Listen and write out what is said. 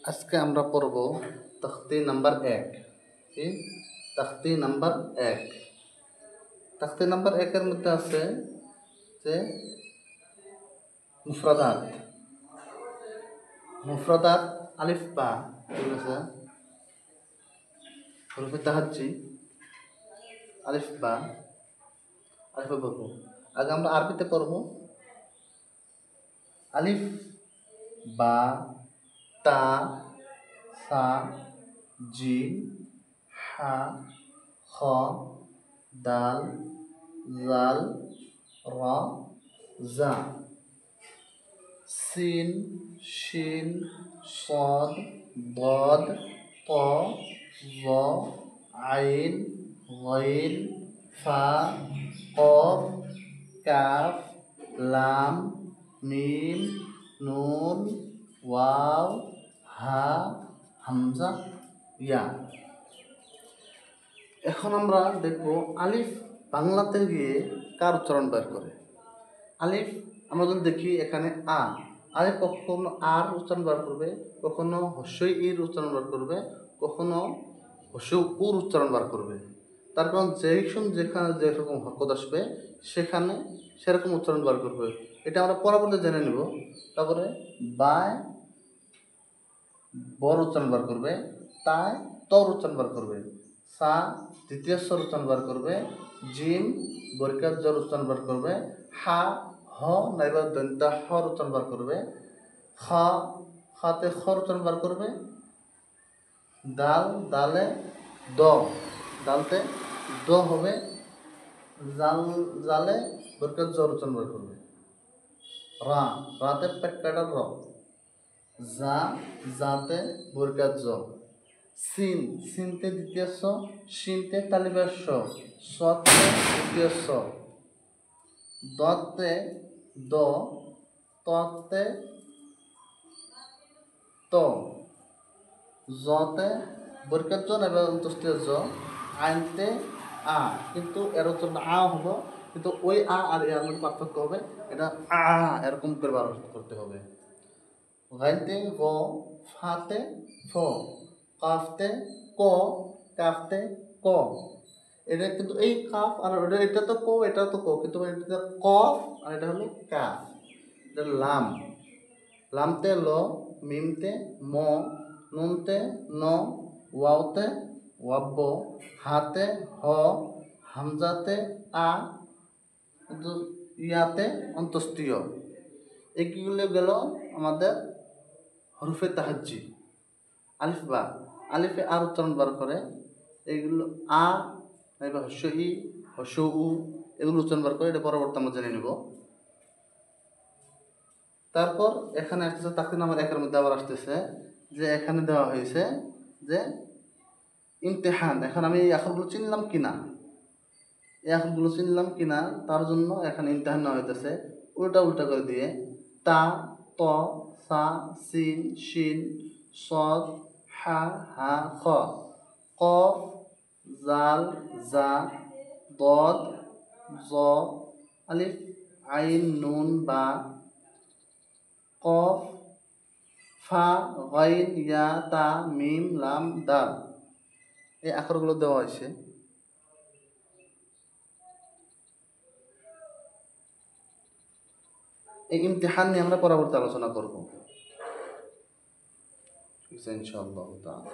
আজকে আমরা পড়ব তখতি নাম্বার 1। কি তখতি নাম্বার 1? তখতি নাম্বার 1 এর মধ্যে আছে যে মুফরাদাত। মুফরাদাত আলিফ বা, ঠিক আছে, হরফে তাহাজ্জি, আলিফ বা, আলিফ বাবু। আগে আমরা আরবিতে পড়ব। আলিফ বা তা সা জিম হা খ দাল জাল রা জা সিন শিন صاد ضاد ط ظ عين غين فا قاف কাফ লাম মিম নুন ওয়াও হা হামজা ইয়া। এখন আমরা দেখব আলিফ বাংলাতে গিয়ে কার উচ্চারণ বের করে। আলিফ আমরা যদি দেখি এখানে আ, আলিফ কখনো আর উচ্চারণ বার করবে, কখনো হস্যই ইর উচ্চারণ বার করবে, কখনো হস্য উর উচ্চারণ বার করবে। তার কারণ যেখানে যেরকম হরকত আসবে সেখানে সেরকম উচ্চারণ বার করবে। এটা আমরা পরবর্তী জেনে নেব। তারপরে বায় বর উচ্চারণ বার করবে, তায় তর উচ্চারণ বার করবে, সা দ্বিতীয় স্বর উচ্চারণ বার করবে, জিম বর্গাত জর উচ্চারণ বার করবে, হা হ নাইবা দন্তা হর উচ্চারণ বার করবে, খা খাতে খর উচ্চারণ বার করবে, দাল দালে দ দালতে দ হবে, জাল জালে বর্গাত জর উচ্চারণ বার করবে, রা রাতে পেট কাটার র, জা জাতে বর্গাত জ, সিন সিনতে দ্বিতীয় স, শিনতে তালিবের স, সতে দ্বিতীয় স, দতে দ, ততে ত, জতে বর্গাত জ নাইবা অন্তস্থীয় জ, আইনতে আ, কিন্তু এর জন্য আ হলো, কিন্তু ওই আ আর এর মধ্যে পার্থক্য হবে, এটা আ এরকম করে বার করতে হবে। গাইতে গ, ফাতে ফ, কাফতে ক, কাফতে ক। এটা কিন্তু এই কাফ আর এটা তো ক, এটা তো ক, কিন্তু এটা কফ আর এটা হলো কাফ। এটা লাম, লামতে ল, মিমতে ম, নুনতে ন, ওয়াওতে ওয়াব্ব, হাতে হ, হামজাতে আ, ইয়াতে অন্তস্থীয়। এগুলো গেল আমাদের হরফে তাহাজ্জি। আলিফ বা, আলিফে আর উচ্চারণ বার করে, এইগুলো আ নাইবা হস্য ই হস্য উ এগুলো উচ্চারণ বার করে, এটা পরবর্তী আমরা জেনে নেব। তারপর এখানে আসতেছে তাকতির নাম্বার 1 এর মধ্যে আবার আসতেছে যে এখানে দেওয়া হয়েছে যে ইমতিহান। এখন আমি এই আখরগুলো চিনলাম কিনা, এই আখরগুলো চিনলাম কিনা তার জন্য এখানে ইমতিহান নেওয়া হইতেছে উল্টা উল্টা করে দিয়ে। তা ত সা সিন শিন সদ হা হা খ, কফ জাল জা দদ জ আলিফ আইন নুন বা, কফ ফা গাইন ইয়া তা মিম লাম দাল। এই আখরগুলো দেওয়া হয়েছে। এই ইমতিহান নিয়ে আমরা পরবর্তী আলোচনা করব ইনশাআল্লাহ তাআলা।